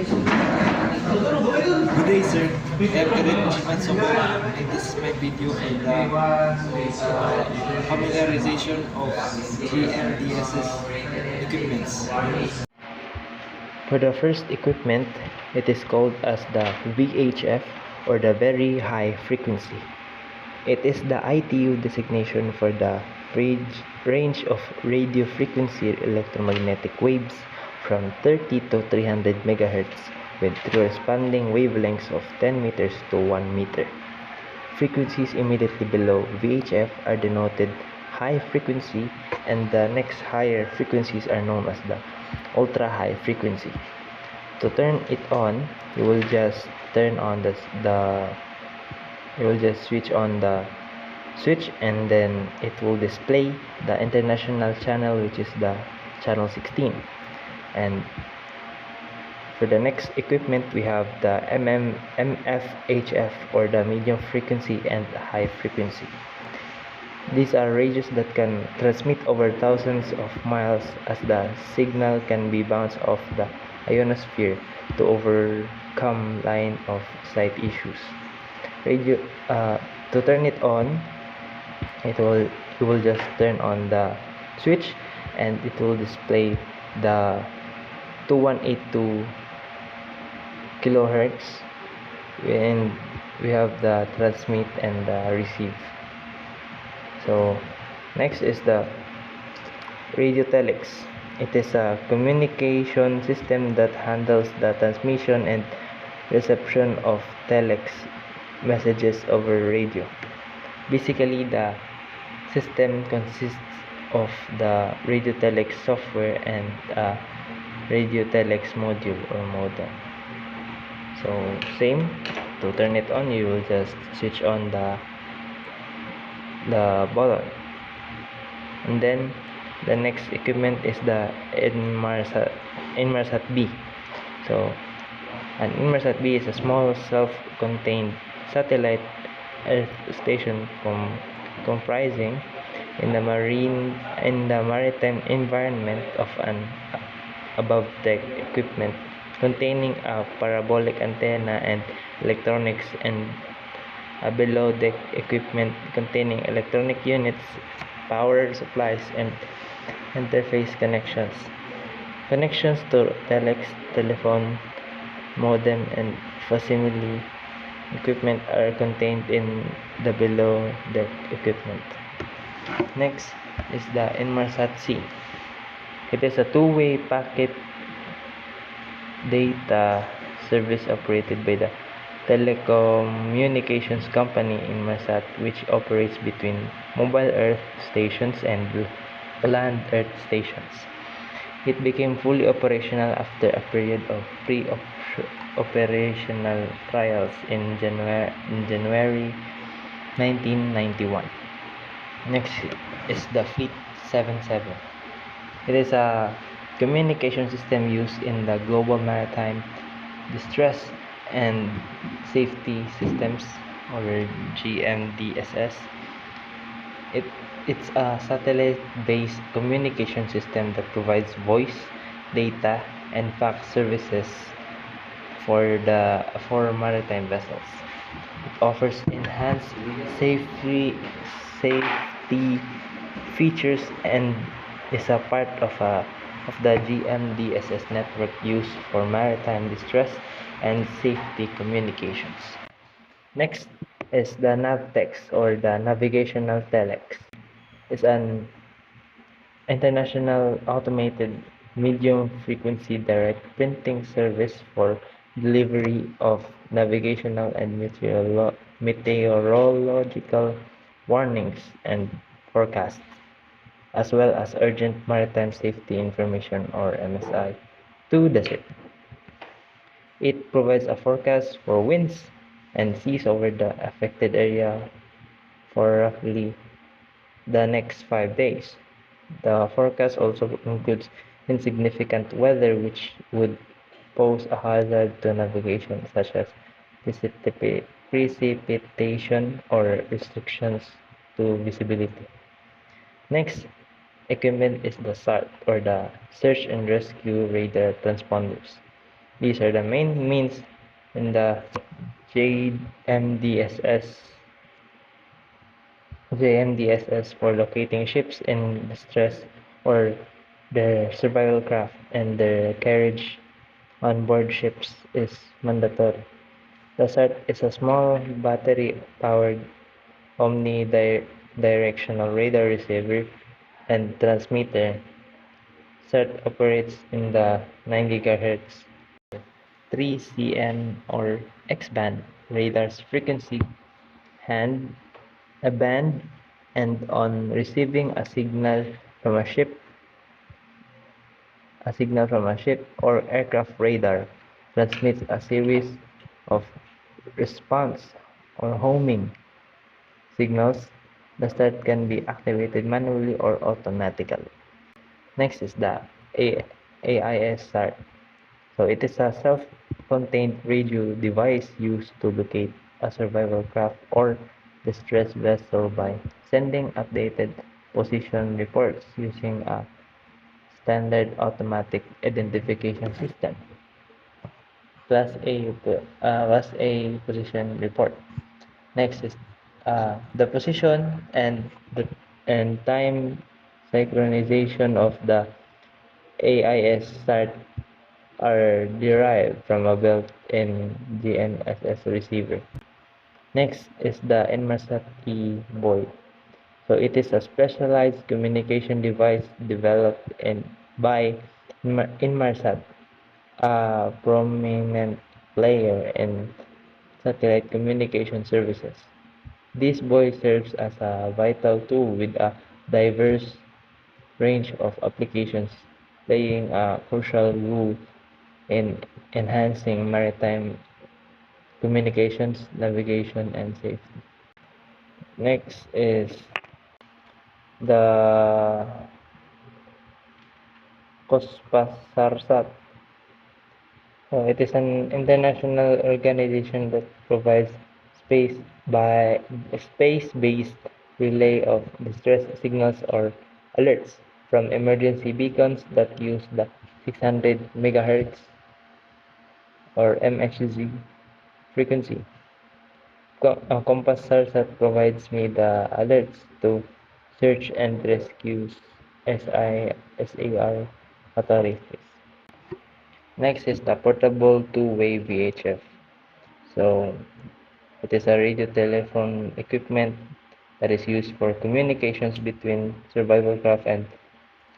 Good day, sir. I am Karin Chiman Sobo, and this is my video for the familiarization of GMDSS equipments. For the first equipment, it is called as the VHF or the very high frequency. It is the ITU designation for the range of radio frequency electromagnetic waves from 30 to 300 MHz with corresponding wavelengths of 10 meters to 1 meter. Frequencies immediately below VHF are denoted high frequency, and the next higher frequencies are known as the ultra high frequency. To turn it on, you will just turn on you will just switch on the switch, and then it will display the international channel, which is the channel 16. And for the next equipment, we have the MFHF or the medium frequency and high frequency. These are radios that can transmit over thousands of miles, as the signal can be bounced off the ionosphere to overcome line of sight issues. Radio to turn it on, you will just turn on the switch, and it will display the 2182 kilohertz, and we have the transmit and the receive. So next is the radio telex. It is a communication system that handles the transmission and reception of telex messages over radio. Basically, the system consists of the radio telex software and a radio telex module or modem. So same, to turn it on, you will just switch on the button. And then the next equipment is the Inmarsat B. So an Inmarsat B is a small self-contained satellite earth station comprising in the maritime environment of an above deck equipment containing a parabolic antenna and electronics, and a below deck equipment containing electronic units, power supplies, and interface connections. Connections to telex, telephone, modem, and facsimile equipment are contained in the below deck equipment. Next is the Inmarsat C. It is a two-way packet data service operated by the telecommunications company Inmarsat, which operates between mobile Earth stations and land Earth stations. It became fully operational after a period of pre-operational trials in January 1991. Next is the Fleet 77. It is a communication system used in the global maritime distress and safety systems, or GMDSS. It's a satellite-based communication system that provides voice, data, and fax services for maritime vessels. It offers enhanced safety features and is a part of the GMDSS network used for maritime distress and safety communications. Next is the Navtex or the Navigational Telex. It's an international automated medium frequency direct printing service for delivery of navigational and meteorological warnings and forecasts, as well as urgent maritime safety information or MSI to the ship. It provides a forecast for winds and seas over the affected area for roughly the next 5 days. The forecast also includes insignificant weather which would pose a hazard to navigation, such as precipitation or restrictions to visibility. Next equipment is the SART or the Search and Rescue Radar Transponders. These are the main means in the JMDSS JMDSS for locating ships in distress or their survival craft and their carriage on board ships is mandatory. The SART is a small battery-powered omnidirectional radar receiver and transmitter. SART operates in the 9 GHz 3 cm or X-band radar's frequency hand a band and on receiving from a ship a signal from a ship or aircraft radar transmits a series of response or homing signals. The start can be activated manually or automatically. Next is the AIS start. So it is a self-contained radio device used to locate a survival craft or distress vessel by sending updated position reports using a standard automatic identification system. Class A position report. Next is the position and time synchronization of the AIS start are derived from a built-in GNSS receiver. Next is the Inmarsat E-Boy. So it is a specialized communication device developed by Inmarsat, a prominent player in satellite communication services. This buoy serves as a vital tool with a diverse range of applications, playing a crucial role in enhancing maritime communications, navigation, and safety. Next is the COSPASARSAT. It is an international organization that provides space by space-based relay of distress signals or alerts from emergency beacons that use the 600 MHz or MHz frequency. Compass SARSAT provides me the alerts to search and rescue SAR authorities. Next is the portable two-way VHF. So it is a radio telephone equipment that is used for communications between survival craft and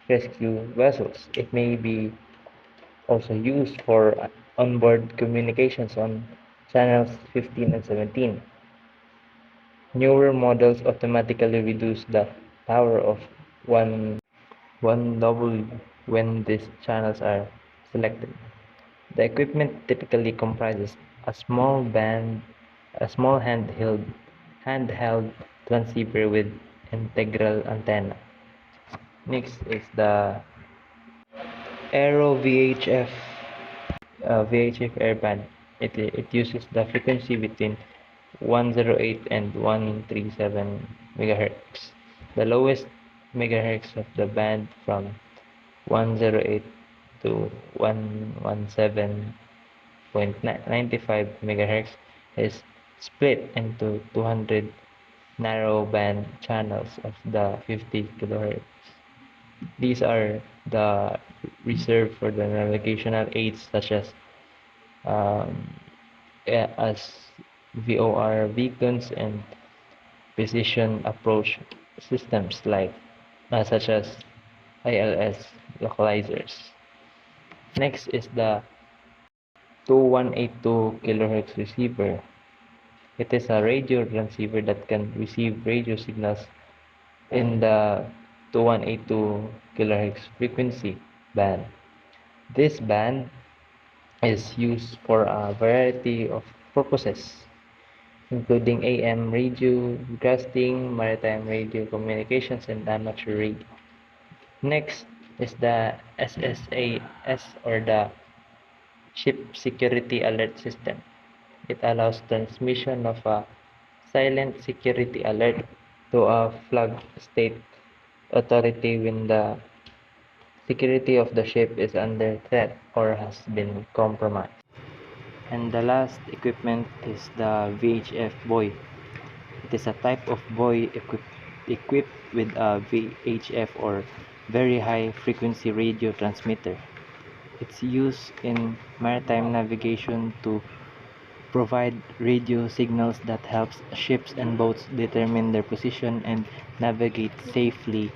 rescue vessels. It may be also used for onboard communications on channels 15 and 17. Newer models automatically reduce the power of one 1W when these channels are selected. The equipment typically comprises a a small handheld transceiver with integral antenna. Next is the Aero VHF VHF airband. It uses the frequency between 108 and 137 MHz. The lowest megahertz of the band from 108 to 117.95 MHz is split into 200 narrowband channels of the 50 kHz. These are the reserved for the navigational aids such um, as VOR beacons and precision approach systems such as ILS localizers. Next is the 2182 kHz receiver. It is a radio transceiver that can receive radio signals in the 2182 kHz frequency band. This band is used for a variety of purposes, including AM radio broadcasting, maritime radio communications, and amateur radio. Next is the SSAS or the Ship Security Alert System. It allows transmission of a silent security alert to a flag state authority when the security of the ship is under threat or has been compromised. And the last equipment is the VHF buoy. It is a type of buoy equipped with a VHF or very high frequency radio transmitter. It's used in maritime navigation to provide radio signals that helps ships and boats determine their position and navigate safely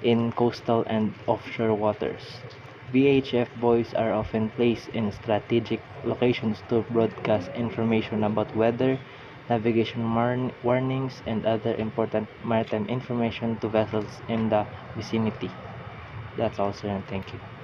in coastal and offshore waters. VHF buoys are often placed in strategic locations to broadcast information about weather, navigation warnings, and other important maritime information to vessels in the vicinity. That's all, sir, and thank you.